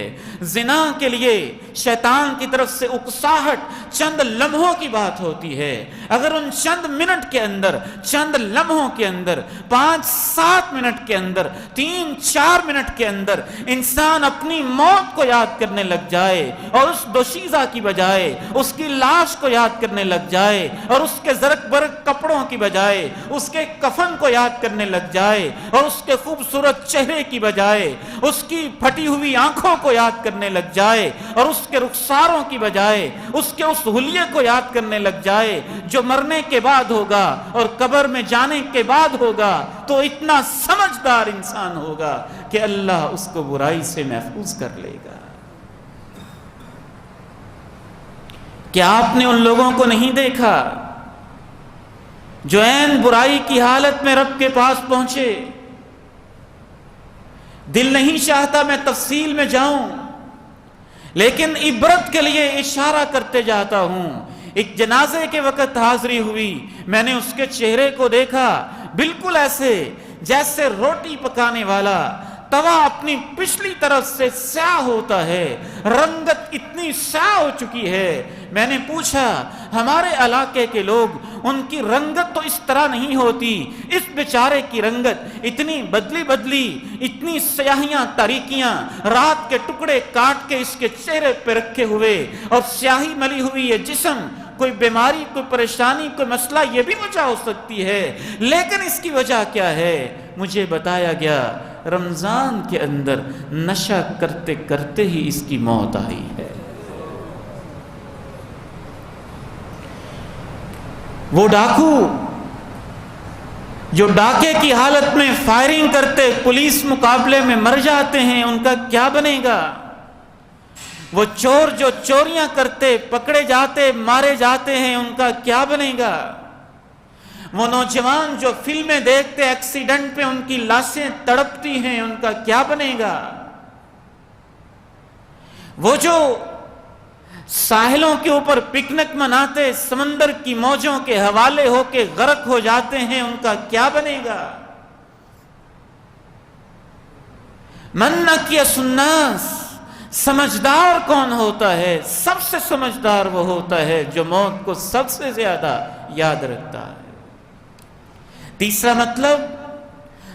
A: زنا کے لیے شیطان کی طرف سے اکساہٹ چند لمحوں کی بات ہوتی ہے۔ اگر ان چند منٹ کے اندر، چند لمحوں کے اندر، 5-7 منٹ کے اندر، 3-4 منٹ کے اندر انسان اپنی موت کو یاد کرنے لگ جائے اور اس دوشیزہ کی بجائے اس کی لاش کو یاد کرنے لگ جائے اور اس کے زرق برق کپڑوں کی بجائے اس کے کفن کو یاد کرنے لگ جائے اور اس کے خوبصورت چہرے کی بجائے اس کی پھٹی ہوئی آنکھوں کو یاد کرنے لگ جائے اور اس کے رخساروں کی بجائے اس کے اس حلیے کو یاد کرنے لگ جائے جو مرنے کے بعد ہوگا اور قبر میں جانے کے بعد ہوگا، تو اتنا سمجھدار انسان ہوگا کہ اللہ اس کو برائی سے محفوظ کر لے گا۔ کیا آپ نے ان لوگوں کو نہیں دیکھا جو عین برائی کی حالت میں رب کے پاس پہنچے؟ دل نہیں چاہتا میں تفصیل میں جاؤں، لیکن عبرت کے لیے اشارہ کرتے جاتا ہوں۔ ایک جنازے کے وقت حاضری ہوئی، میں نے اس کے چہرے کو دیکھا، بالکل ایسے جیسے روٹی پکانے والا توا اپنی پچھلی طرف سے سیاہ ہوتا ہے، رنگت اتنی سیاہ ہو چکی ہے۔ میں نے پوچھا ہمارے علاقے کے لوگ، ان کی رنگت تو اس طرح نہیں ہوتی، اس بیچارے کی رنگت اتنی بدلی اتنی سیاہیاں تاریکیاں، رات کے ٹکڑے کاٹ کے اس کے چہرے پہ رکھے ہوئے اور سیاہی ملی ہوئی ہے جسم، کوئی بیماری، کوئی پریشانی، کوئی مسئلہ، یہ بھی وجہ ہو سکتی ہے، لیکن اس کی وجہ کیا ہے؟ مجھے بتایا گیا رمضان کے اندر نشہ کرتے کرتے ہی اس کی موت آئی ہے۔ وہ ڈاکو جو ڈاکے کی حالت میں فائرنگ کرتے پولیس مقابلے میں مر جاتے ہیں، ان کا کیا بنے گا؟ وہ چور جو چوریاں کرتے پکڑے جاتے مارے جاتے ہیں، ان کا کیا بنے گا؟ وہ نوجوان جو فلمیں دیکھتے ایکسیڈنٹ پہ ان کی لاشیں تڑپتی ہیں، ان کا کیا بنے گا؟ وہ جو ساحلوں کے اوپر پکنک مناتے سمندر کی موجوں کے حوالے ہو کے غرق ہو جاتے ہیں، ان کا کیا بنے گا؟ من نکیس الناس، سمجھدار کون ہوتا ہے؟ سب سے سمجھدار وہ ہوتا ہے جو موت کو سب سے زیادہ یاد رکھتا ہے۔ تیسرا مطلب،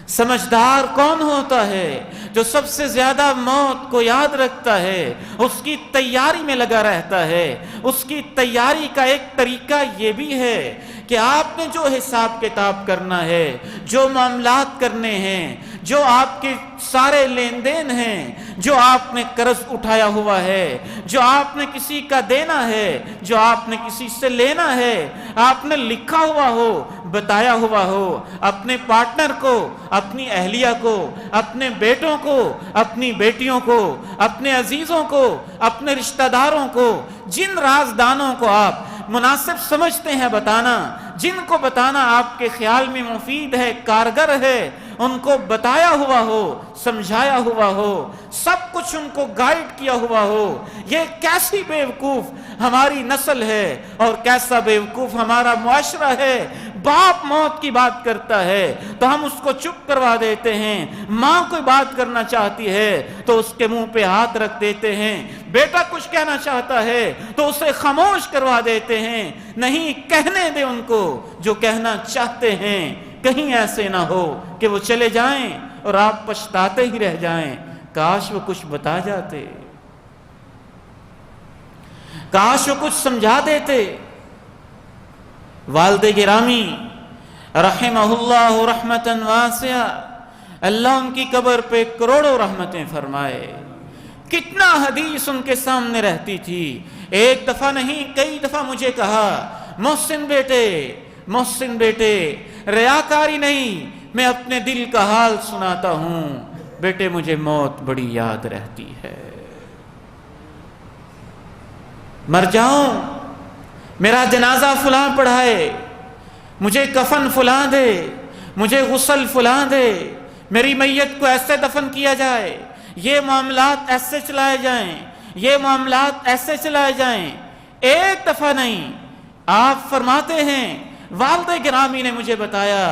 A: سمجھدار کون ہوتا ہے؟ جو سب سے زیادہ موت کو یاد رکھتا ہے، اس کی تیاری میں لگا رہتا ہے۔ اس کی تیاری کا ایک طریقہ یہ بھی ہے کہ آپ نے جو حساب کتاب کرنا ہے، جو معاملات کرنے ہیں، جو آپ کے سارے لین دین ہیں، جو آپ نے قرض اٹھایا ہوا ہے، جو آپ نے کسی کا دینا ہے، جو آپ نے کسی سے لینا ہے، آپ نے لکھا ہوا ہو، بتایا ہوا ہو، اپنے پارٹنر کو، اپنی اہلیہ کو، اپنے بیٹوں کو، اپنی بیٹیوں کو، اپنے عزیزوں کو، اپنے رشتہ داروں کو، جن رازدانوں کو آپ مناسب سمجھتے ہیں بتانا، جن کو بتانا آپ کے خیال میں مفید ہے، کارگر ہے، ان کو بتایا ہوا ہو، سمجھایا ہوا ہو، سب کچھ ان کو گائیڈ کیا ہوا ہو۔ یہ کیسی بیوقوف ہماری نسل ہے اور کیسا بیوقوف ہمارا معاشرہ ہے۔ باپ موت کی بات کرتا ہے تو ہم اس کو چپ کروا دیتے ہیں، ماں کوئی بات کرنا چاہتی ہے تو اس کے منہ پہ ہاتھ رکھ دیتے ہیں، بیٹا کچھ کہنا چاہتا ہے تو اسے خاموش کروا دیتے ہیں۔ نہیں، کہنے دے ان کو جو کہنا چاہتے ہیں، کہیں ایسے نہ ہو کہ وہ چلے جائیں اور آپ پچھتاتے ہی رہ جائیں، کاش وہ کچھ بتا جاتے، کاش وہ کچھ سمجھا دیتے۔ والد گرامی رحمہ اللہ رحمتاً واسعہ، اللہ ان کی قبر پہ کروڑوں رحمتیں فرمائے۔ کتنا حدیث ان کے سامنے رہتی تھی، ایک دفعہ نہیں کئی دفعہ مجھے کہا، محسن بیٹے ریاکاری نہیں، میں اپنے دل کا حال سناتا ہوں، بیٹے مجھے موت بڑی یاد رہتی ہے، مر جاؤں میرا جنازہ فلاں پڑھائے، مجھے کفن فلاں دے، مجھے غسل فلاں دے، میری میت کو ایسے دفن کیا جائے، یہ معاملات ایسے چلائے جائیں، یہ معاملات ایسے چلائے جائیں۔ ایک دفعہ نہیں، آپ فرماتے ہیں والد گرامی نے مجھے بتایا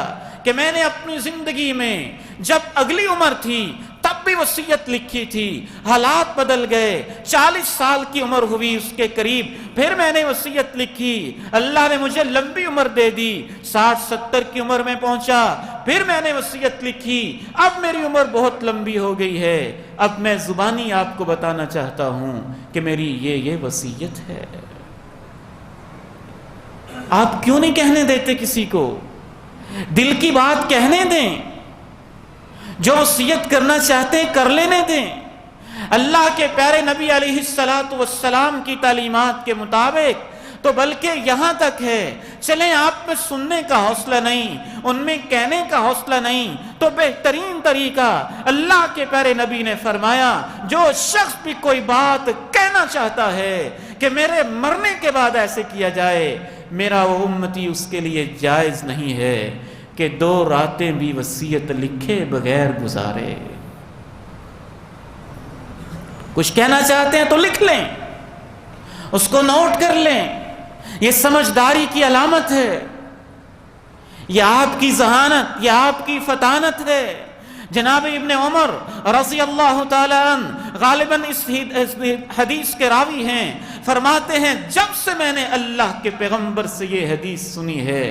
A: کہ میں نے اپنی زندگی میں جب اگلی عمر تھی تب تب بھی وصیت لکھی تھی، حالات بدل گئے، 40 سال کی عمر ہوئی اس کے قریب، پھر میں نے وصیت لکھی، اللہ نے مجھے لمبی عمر دے دی، 60-70 کی عمر میں پہنچا، پھر میں نے وصیت لکھی، اب میری عمر بہت لمبی ہو گئی ہے، اب میں زبانی آپ کو بتانا چاہتا ہوں کہ میری یہ وصیت ہے۔ آپ کیوں نہیں کہنے دیتے کسی کو؟ دل کی بات کہنے دیں، جو وصیت کرنا چاہتے ہیں کر لینے دیں۔ اللہ کے پیارے نبی علیہ السلام کی تعلیمات کے مطابق تو بلکہ یہاں تک ہے، چلیں آپ میں سننے کا حوصلہ نہیں، ان میں کہنے کا حوصلہ نہیں، تو بہترین طریقہ اللہ کے پیارے نبی نے فرمایا، جو شخص بھی کوئی بات کہنا چاہتا ہے کہ میرے مرنے کے بعد ایسے کیا جائے، میرا وہ امتی اس کے لیے جائز نہیں ہے کہ 2 راتیں بھی وصیت لکھے بغیر گزارے۔ کچھ کہنا چاہتے ہیں تو لکھ لیں، اس کو نوٹ کر لیں، یہ سمجھداری کی علامت ہے، یہ آپ کی ذہانت، یہ آپ کی فطانت ہے۔ جناب ابن عمر رضی اللہ تعالی عنہ غالباً اس حدیث کے راوی ہیں، فرماتے ہیں جب سے میں نے اللہ کے پیغمبر سے یہ حدیث سنی ہے،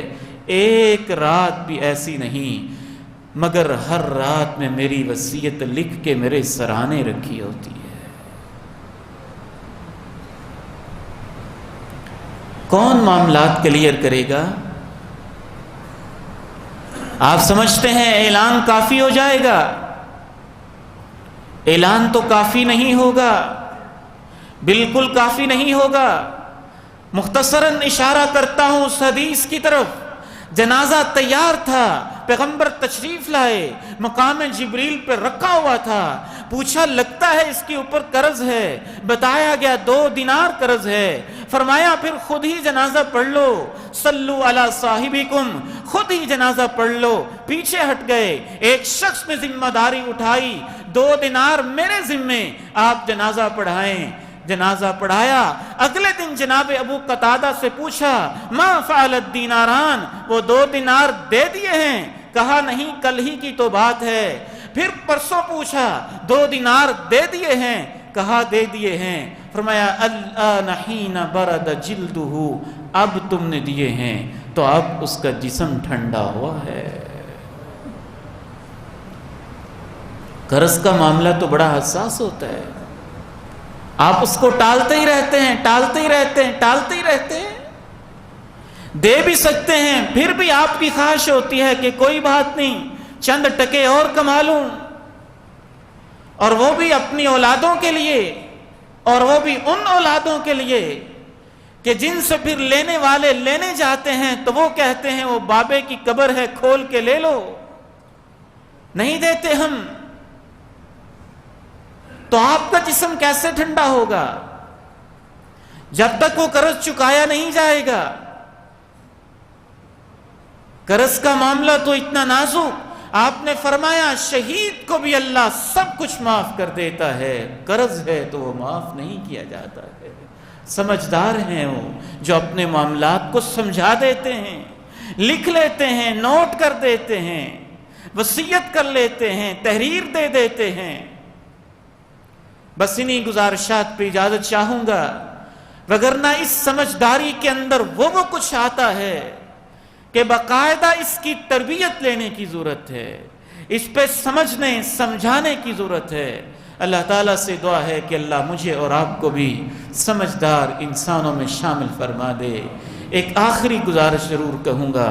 A: ایک رات بھی ایسی نہیں مگر ہر رات میں میری وصیت لکھ کے میرے سرانے رکھی ہوتی ہے۔ کون معاملات کلیئر کرے گا؟ آپ سمجھتے ہیں اعلان کافی ہو جائے گا؟ اعلان تو کافی نہیں ہوگا، بالکل کافی نہیں ہوگا۔ مختصراً اشارہ کرتا ہوں اس حدیث کی طرف۔ جنازہ تیار تھا، پیغمبر تشریف لائے، مقام جبریل پہ رکھا ہوا تھا، پوچھا لگتا ہے اس کے اوپر قرض ہے، بتایا گیا 2 دینار قرض ہے، فرمایا پھر خود ہی جنازہ پڑھ لو، صلو علی صاحبکم، خود ہی جنازہ پڑھ لو۔ پیچھے ہٹ گئے، ایک شخص نے ذمہ داری اٹھائی، 2 دینار میرے ذمے، آپ جنازہ پڑھائیں۔ جنازہ پڑھایا، اگلے دن جناب ابو قتادہ سے پوچھا ما فعلت دیناران، وہ 2 دینار دے دیے ہیں؟ کہا نہیں، کل ہی کی تو بات ہے۔ پھر پرسوں پوچھا 2 دینار دے دیے ہیں؟ کہا دے دیے ہیں۔ فرمایا الآن حین برد جلدہ، اب تم نے دیے ہیں تو اب اس کا جسم ٹھنڈا ہوا ہے۔ قرض کا معاملہ تو بڑا حساس ہوتا ہے، آپ اس کو ٹالتے ہی رہتے ہیں، ٹالتے ہی رہتے ہیں، ٹالتے ہی رہتے ہیں۔ دے بھی سکتے ہیں، پھر بھی آپ کی خواہش ہوتی ہے کہ کوئی بات نہیں، چند ٹکے اور کما لوں، اور وہ بھی اپنی اولادوں کے لیے، اور وہ بھی ان اولادوں کے لیے کہ جن سے پھر لینے والے لینے جاتے ہیں تو وہ کہتے ہیں وہ بابے کی قبر ہے، کھول کے لے لو، نہیں دیتے ہم۔ تو آپ کا جسم کیسے ٹھنڈا ہوگا جب تک وہ قرض چکایا نہیں جائے گا؟ قرض کا معاملہ تو اتنا نازک، آپ نے فرمایا شہید کو بھی اللہ سب کچھ معاف کر دیتا ہے، قرض ہے تو وہ معاف نہیں کیا جاتا ہے۔ سمجھدار ہیں وہ جو اپنے معاملات کو سمجھا دیتے ہیں، لکھ لیتے ہیں، نوٹ کر دیتے ہیں، وصیت کر لیتے ہیں، تحریر دے دیتے ہیں۔ بس انہی گزارشات پہ اجازت چاہوں گا، وگرنہ اس سمجھداری کے اندر وہ کچھ آتا ہے کہ باقاعدہ اس کی تربیت لینے کی ضرورت ہے، اس پہ سمجھنے سمجھانے کی ضرورت ہے۔ اللہ تعالیٰ سے دعا ہے کہ اللہ مجھے اور آپ کو بھی سمجھدار انسانوں میں شامل فرما دے۔ ایک آخری گزارش ضرور کہوں گا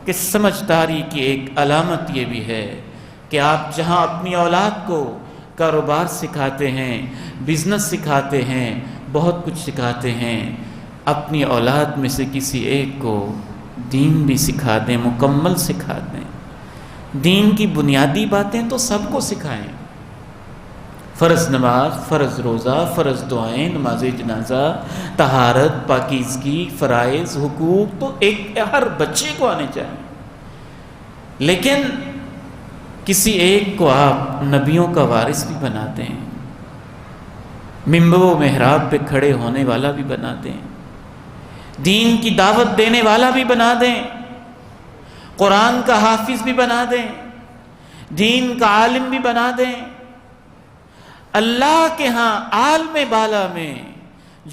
A: کہ سمجھداری کی ایک علامت یہ بھی ہے کہ آپ جہاں اپنی اولاد کو کاروبار سکھاتے ہیں، بزنس سکھاتے ہیں، بہت کچھ سکھاتے ہیں، اپنی اولاد میں سے کسی ایک کو دین بھی سکھا دیں، مکمل سکھا دیں۔ دین کی بنیادی باتیں تو سب کو سکھائیں، فرض نماز، فرض روزہ، فرض دعائیں، نماز جنازہ، طہارت، پاکیزگی، فرائض، حقوق تو ہر بچے کو آنے چاہیے، لیکن کسی ایک کو آپ نبیوں کا وارث بھی بنا دیں، منبر و محراب پہ کھڑے ہونے والا بھی بنا دیں، دین کی دعوت دینے والا بھی بنا دیں، قرآن کا حافظ بھی بنا دیں، دین کا عالم بھی بنا دیں، اللہ کے ہاں عالم بالا میں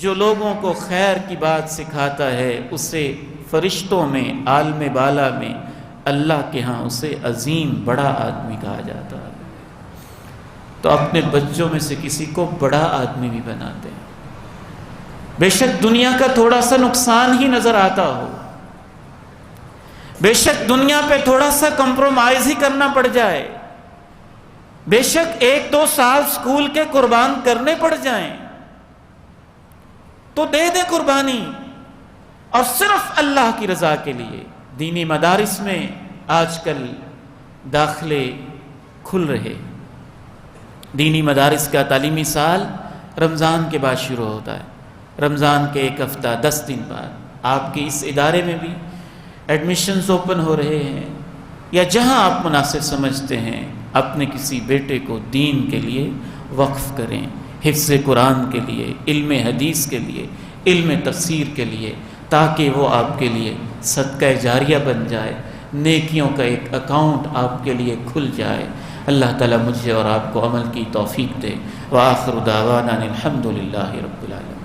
A: جو لوگوں کو خیر کی بات سکھاتا ہے اسے فرشتوں میں عالم بالا میں اللہ کے ہاں اسے عظیم بڑا آدمی کہا جاتا ہے۔ تو اپنے بچوں میں سے کسی کو بڑا آدمی بھی بناتے ہیں، بے شک دنیا کا تھوڑا سا نقصان ہی نظر آتا ہو، بے شک دنیا پہ تھوڑا سا کمپرومائز ہی کرنا پڑ جائے، بے شک 1-2 سال سکول کے قربان کرنے پڑ جائیں، تو دے دے قربانی، اور صرف اللہ کی رضا کے لیے۔ دینی مدارس میں آج کل داخلے کھل رہے، دینی مدارس کا تعلیمی سال رمضان کے بعد شروع ہوتا ہے، رمضان کے 1 ہفتہ 10 دن بعد آپ کے اس ادارے میں بھی ایڈمیشنز اوپن ہو رہے ہیں، یا جہاں آپ مناسب سمجھتے ہیں اپنے کسی بیٹے کو دین کے لیے وقف کریں، حفظ قرآن کے لیے، علم حدیث کے لیے، علم تفسیر کے لیے، تاکہ وہ آپ کے لیے صدقہ جاریہ بن جائے، نیکیوں کا ایک اکاؤنٹ آپ کے لیے کھل جائے۔ اللہ تعالیٰ مجھے اور آپ کو عمل کی توفیق دے۔ وآخر دعوانا الحمد للہ رب العالمین۔